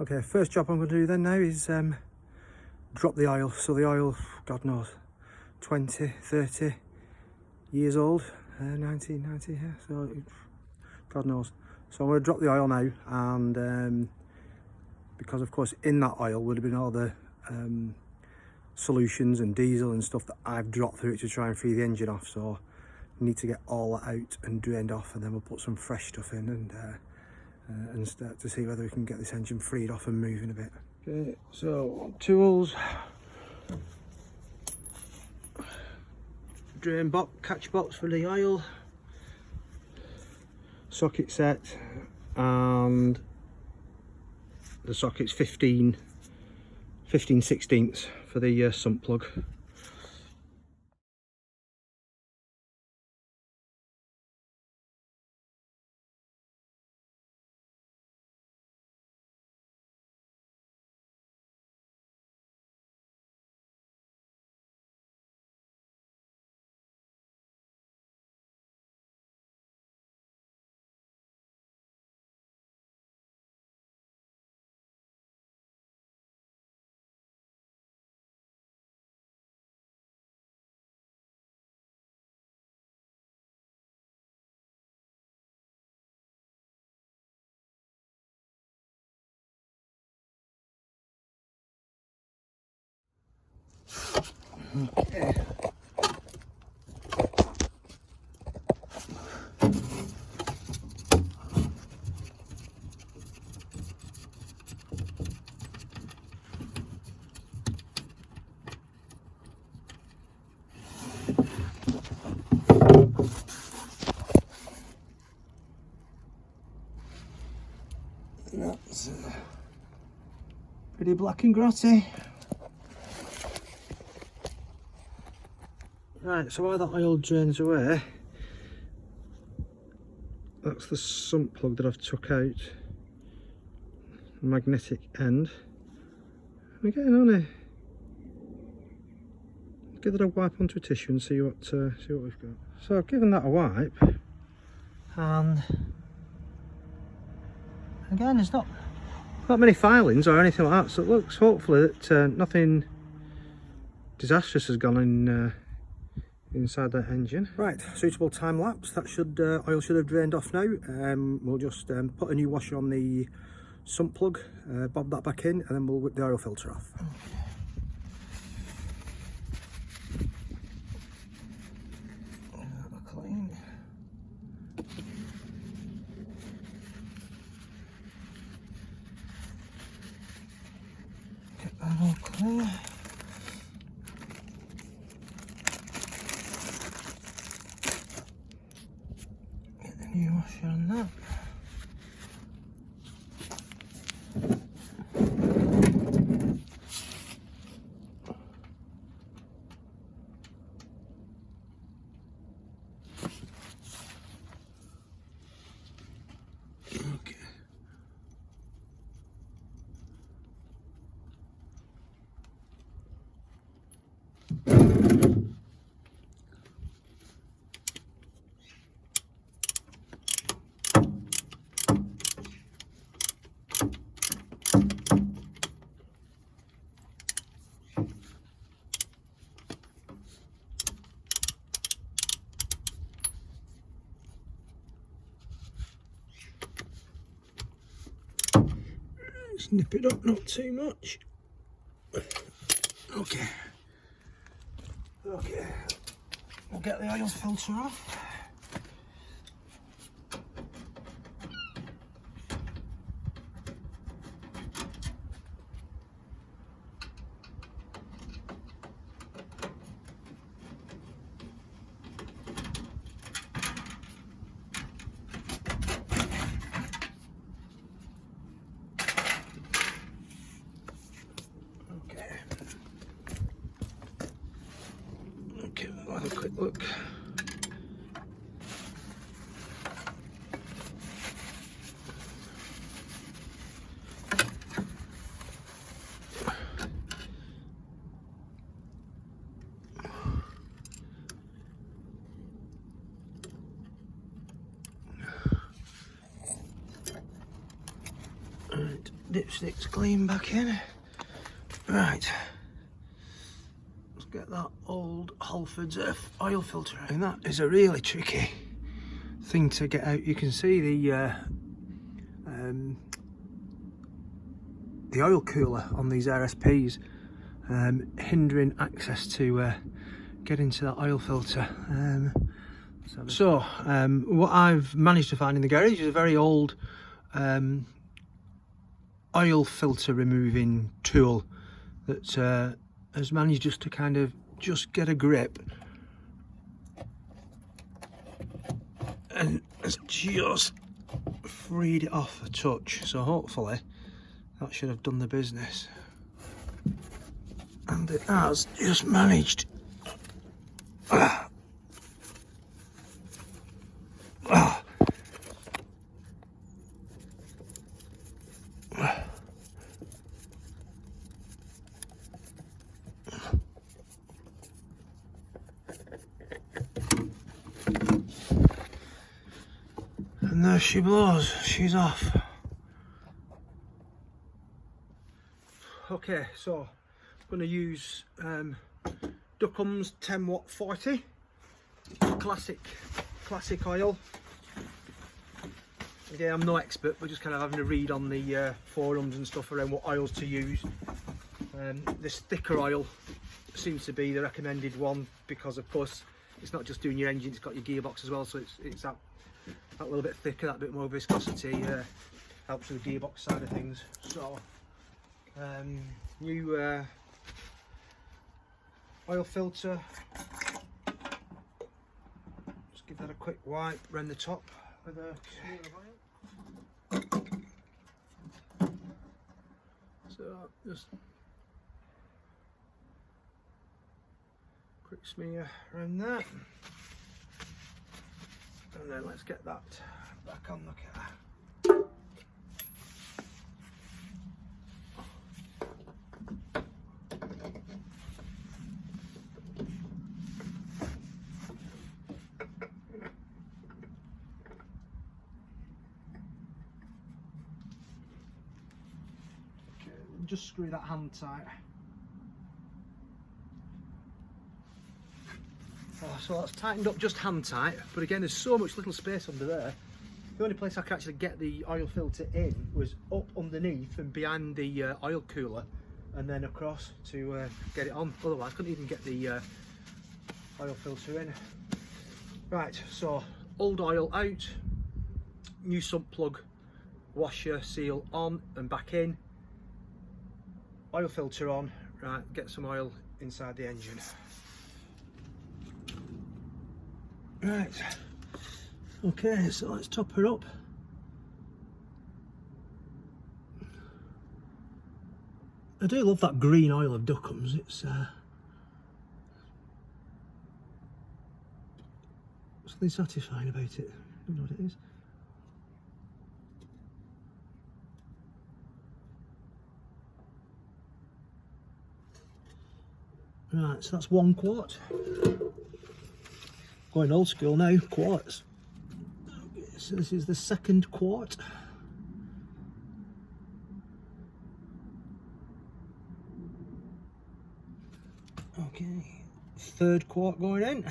Okay, first job I'm going to do then now is drop the oil. So the oil, God knows, 20, 30 years old, 1990, yeah, so God knows. So I'm going to drop the oil now, and because of course in that oil would have been all the solutions and diesel and stuff that I've dropped through it to try and free the engine off, so I need to get all that out and drained off, and then we'll put some fresh stuff in and start to see whether we can get this engine freed off and moving a bit. Okay, so tools, drain box, catch box for the oil, socket set, and the socket's 15/16 for the sump plug. Okay. That's pretty black and grotty. Right, so while that oil drains away, that's the sump plug that I've took out, the magnetic end. We're getting on it. Give that a wipe onto a tissue and see what we've got. So I've given that a wipe, and again, there's not many filings or anything like that, so it looks hopefully that nothing disastrous has gone in inside that engine. Right, suitable time lapse. That oil should have drained off now. We'll just put a new washer on the sump plug, bob that back in, and then we'll whip the oil filter off. Clean. Get that all clean. New washer on that. Okay. Snip it up, not too much. Okay. Okay. We'll get the oil filter off. Okay, we'll have a quick look. Right, dip sticks clean back in. Right, let's get that old Halfords oil filter out. And that is a really tricky thing to get out. You can see the oil cooler on these RSPs hindering access to get into that oil filter. What I've managed to find in the garage is a very old oil filter removing tool that has managed just to kind of just get a grip and has just freed it off a touch. So hopefully that should have done the business, and it has just managed. And there she blows, she's off. Okay, so I'm going to use Duckham's 10 watt 40 classic oil. Again, I'm no expert, but just kind of having a read on the forums and stuff around what oils to use. This thicker oil seems to be the recommended one because, of course, it's not just doing your engine, it's got your gearbox as well, so it's that little bit thicker, that bit more viscosity helps with the gearbox side of things. So new oil filter, just give that a quick wipe around the top with a smear of oil. So just quick smear around that, and then let's get that back on the car. Just screw that hand tight. So that's tightened up just hand tight, but again there's so much little space under there. The only place I could actually get the oil filter in was up underneath and behind the oil cooler, and then across to get it on. Otherwise I couldn't even get the oil filter in. Right, so old oil out, new sump plug, washer seal on and back in, oil filter on. Right, get some oil inside the engine. Right, okay, so let's top her up. I do love that green oil of Duckham's. It's something satisfying about it. I don't know what it is. Right, so that's 1 quart. Going old school now, quarts. Okay, so this is the 2nd quart. Okay, 3rd quart going in.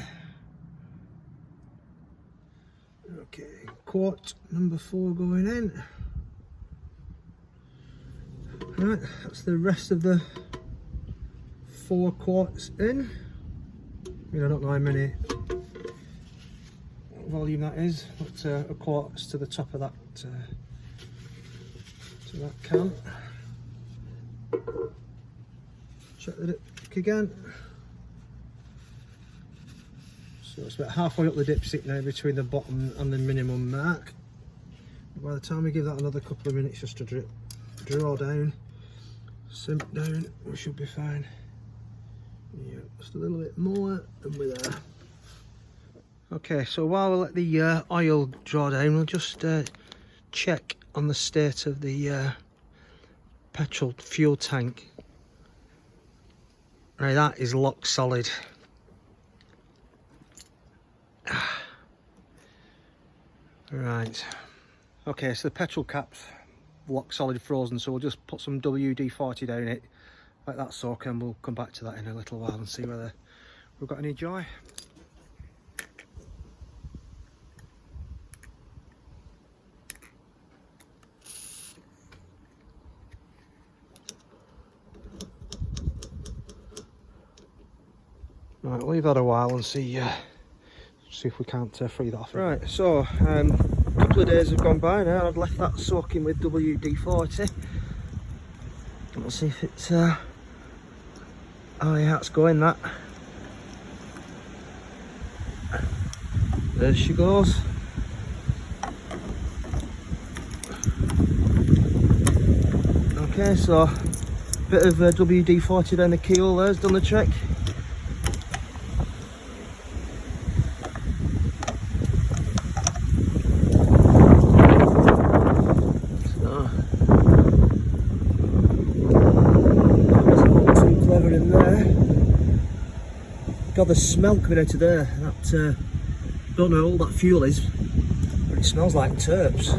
Okay, quart number 4 going in. Right, that's the rest of the 4 quarts in. I mean, I don't know how many volume that is, but a quart's to the top of that can. Check the dipstick again. So it's about halfway up the dipstick now, between the bottom and the minimum mark. By the time we give that another couple of minutes just to draw down, simp down, we should be fine. Yeah, just a little bit more and we're there. Okay, so while we let the oil draw down, we'll just check on the state of the petrol fuel tank. Right, that is lock solid. Right. Okay, so the petrol cap's lock solid frozen, so we'll just put some WD-40 down it, let that soak, and we'll come back to that in a little while and see whether we've got any joy. Right, we'll leave that a while and see if we can't free that off. Right, so a couple of days have gone by now and I've left that soaking with WD-40. Let's see if it's oh yeah, it's going, that. There she goes. Okay, so a bit of WD-40 down the keel there's done the trick. In there. God, the smell coming out of there. That don't know what all that fuel is, but it smells like turps.